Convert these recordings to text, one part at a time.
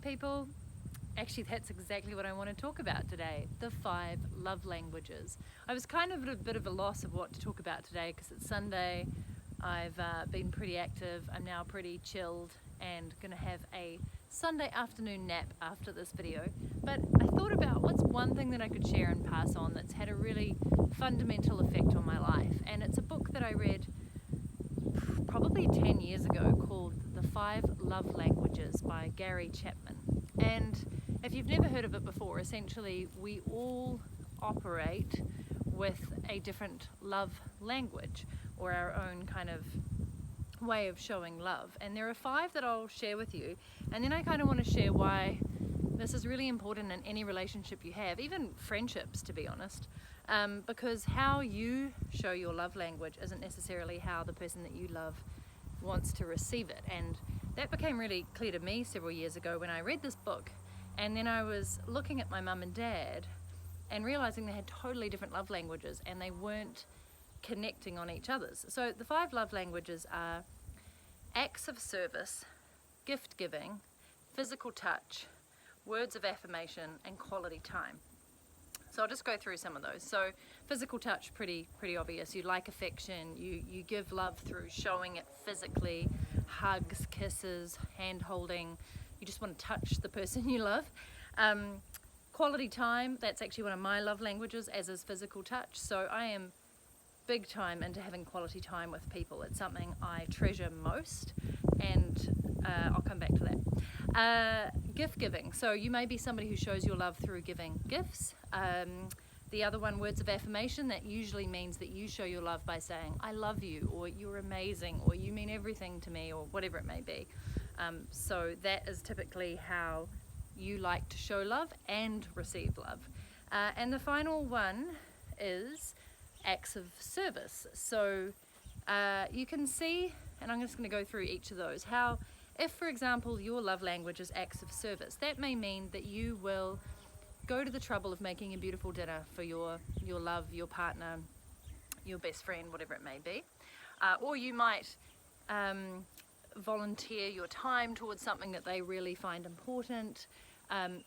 People, actually that's exactly what I want to talk about today, the 5 love languages. I was kind of at a bit of a loss of what to talk about today because it's Sunday. I've been pretty active, I'm now pretty chilled and gonna have a Sunday afternoon nap after this video, but I thought about what's one thing that I could share and pass on that's had a really fundamental effect on my life, and it's a book that I read probably 10 years ago called The 5 Love Languages by Gary Chapman. And if you've never heard of it before, essentially we all operate with a different love language or our own kind of way of showing love. And there are 5 that I'll share with you, and then I kind of want to share why this is really important in any relationship you have, even friendships, to be honest. Because how you show your love language isn't necessarily how the person that you love wants to receive it. And that became really clear to me several years ago when I read this book, and then I was looking at my mum and dad and realizing they had totally different love languages and they weren't connecting on each other's. So the 5 love languages are acts of service, gift giving, physical touch, words of affirmation, and quality time. So I'll just go through some of those. So physical touch, pretty obvious. You like affection, you give love through showing it physically, hugs, kisses, hand holding. You just want to touch the person you love. Quality time, that's actually one of my love languages, as is physical touch. So I am big time into having quality time with people. It's something I treasure most, and I'll come back to that. Gift giving, so you may be somebody who shows your love through giving gifts. The other one, words of affirmation, that usually means that you show your love by saying I love you, or you're amazing, or you mean everything to me, or whatever it may be. So that is typically how you like to show love and receive love. And the final one is acts of service. So you can see, and I'm just going to go through each of those, how if, for example, your love language is acts of service, that may mean that you will go to the trouble of making a beautiful dinner for your love, your partner, your best friend, whatever it may be. Or you might volunteer your time towards something that they really find important.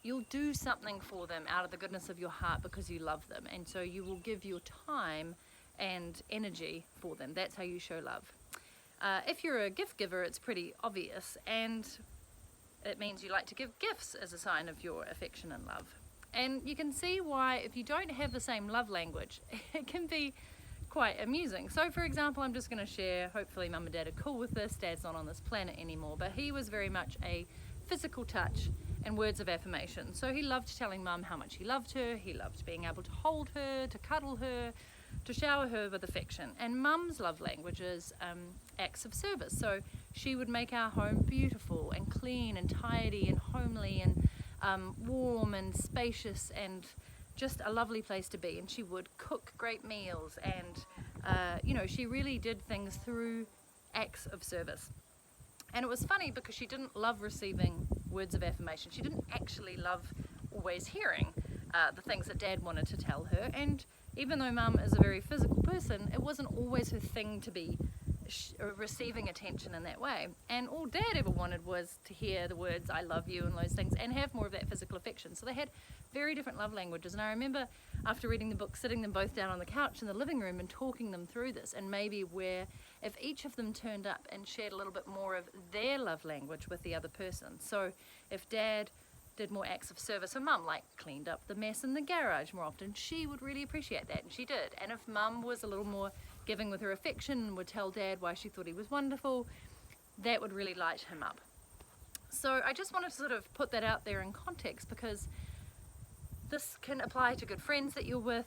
You'll do something for them out of the goodness of your heart because you love them, and so you will give your time and energy for them. That's how you show love. If you're a gift giver, it's pretty obvious, and it means you like to give gifts as a sign of your affection and love. And you can see why, if you don't have the same love language, it can be quite amusing. So for example, I'm just going to share, hopefully mum and dad are cool with this, dad's not on this planet anymore, but he was very much a physical touch and words of affirmation. So he loved telling mum how much he loved her, he loved being able to hold her, to cuddle her, to shower her with affection. And mum's love language is acts of service. So she would make our home beautiful and clean and tidy and homely and warm and spacious and just a lovely place to be. And she would cook great meals, and she really did things through acts of service. And it was funny because she didn't love receiving words of affirmation. She didn't actually love always hearing the things that dad wanted to tell her. And even though mum is a very physical person, it wasn't always her thing to be receiving attention in that way. And all dad ever wanted was to hear the words I love you and those things, and have more of that physical affection. So they had very different love languages. And I remember after reading the book, sitting them both down on the couch in the living room and talking them through this, and maybe where if each of them turned up and shared a little bit more of their love language with the other person. So if dad did more acts of service for mum, like cleaned up the mess in the garage more often, she would really appreciate that, and she did. And if mum was a little more giving with her affection and would tell dad why she thought he was wonderful, that would really light him up. So I just wanted to sort of put that out there in context, because this can apply to good friends that you're with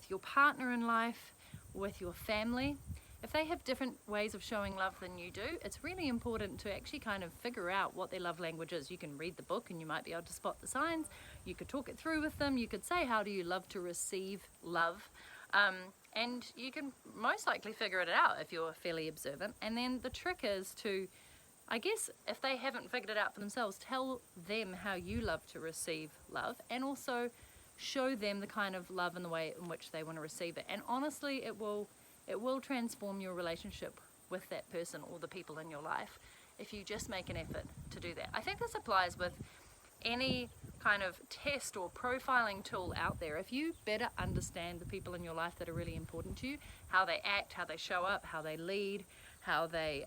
your partner in life, with your family. If they have different ways of showing love than you do, it's really important to actually kind of figure out what their love language is. You can read the book and you might be able to spot the signs. You could talk it through with them. You could say, how do you love to receive love? And you can most likely figure it out if you're fairly observant. And then the trick is to, I guess, if they haven't figured it out for themselves, tell them how you love to receive love, and also show them the kind of love and the way in which they want to receive it. And honestly, it will transform your relationship with that person or the people in your life if you just make an effort to do that. I think this applies with any kind of test or profiling tool out there. If you better understand the people in your life that are really important to you, how they act, how they show up, how they lead, how they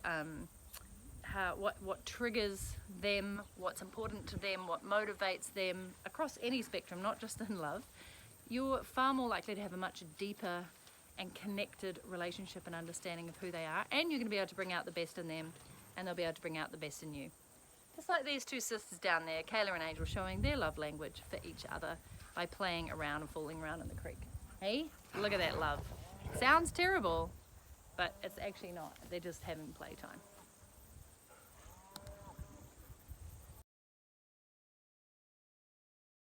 what triggers them, what's important to them, what motivates them across any spectrum, not just in love, you're far more likely to have a much deeper and connected relationship and understanding of who they are, and you're going to be able to bring out the best in them, and they'll be able to bring out the best in you. Just like these two sisters down there, Kayla and Angel, showing their love language for each other by playing around and fooling around in the creek. Hey, look at that love. Sounds terrible, but it's actually not. They're just having playtime.